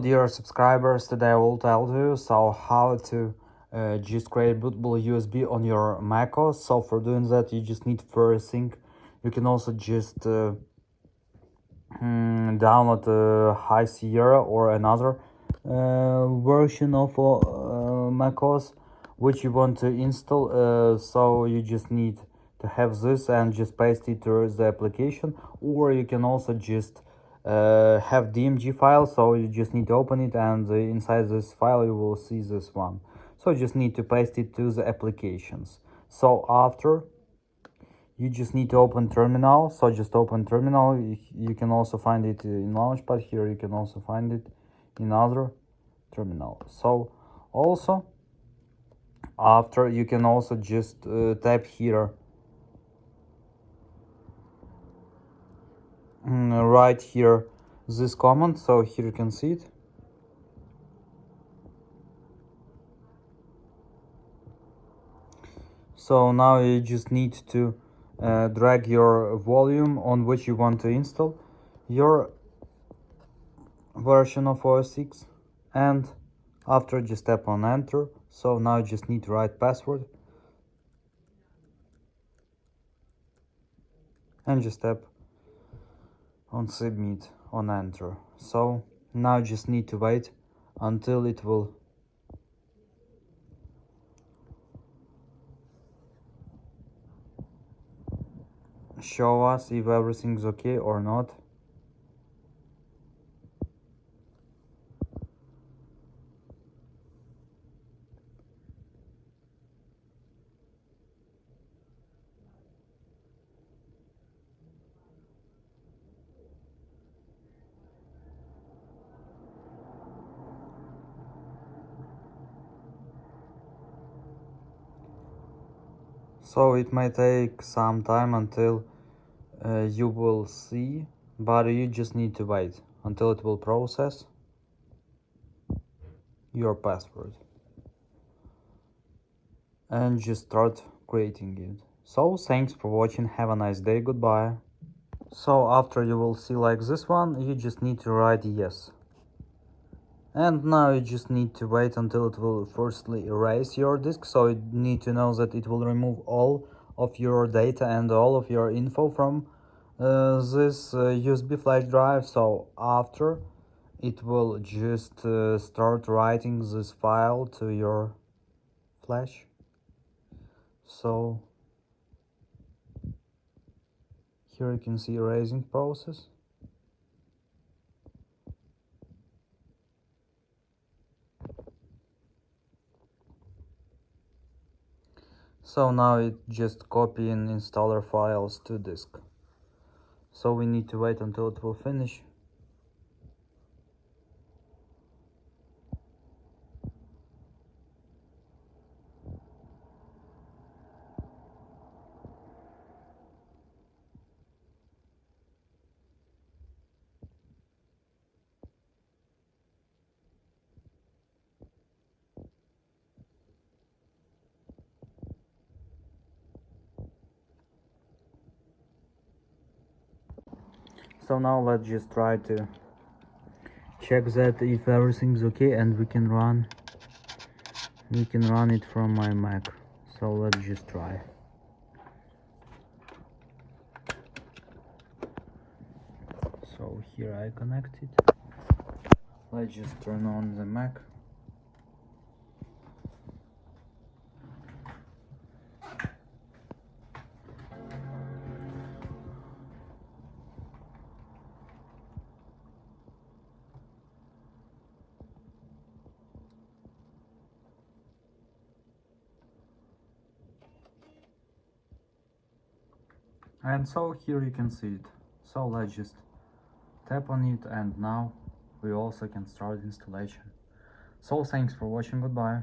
Dear subscribers, today I will tell you how to just create bootable USB on your macOS. So for doing that, you just need first thing. You can also just download High Sierra or another version of macOS which you want to install. So you just need to have this and just paste it to the application, or you can also just have DMG file, so you just need to open it, and inside this file you will see this one. So you just need to paste it to the applications. So after, you just need to open terminal. So just open terminal. You can also find it in launchpad. Here you can also find it in other terminal. So also after, you can also just type here right here this command. So here you can see it. So now you just need to drag your volume on which you want to install your version of OS X, and after just tap on enter. So now you just need to write password and just tap on submit on enter. So now you just need to wait until it will show us if everything's okay or not. So it might take some time until you will see, but you just need to wait until it will process your password and just start creating it. So thanks for watching, have a nice day, goodbye. So after, you will see like this one, you just need to write yes. And now you just need to wait until it will firstly erase your disk. So you need to know that it will remove all of your data and all of your info from this USB flash drive. So after, it will just start writing this file to your flash. So here you can see erasing process. So now it just copying installer files to disk. So we need to wait until it will finish. So now let's just try to check that if everything's okay, and we can run it from my Mac. So let's just try. So here I connect it. Let's just turn on the Mac. And so here you can see it. So let's just tap on it, and now we also can start installation. So thanks for watching, goodbye.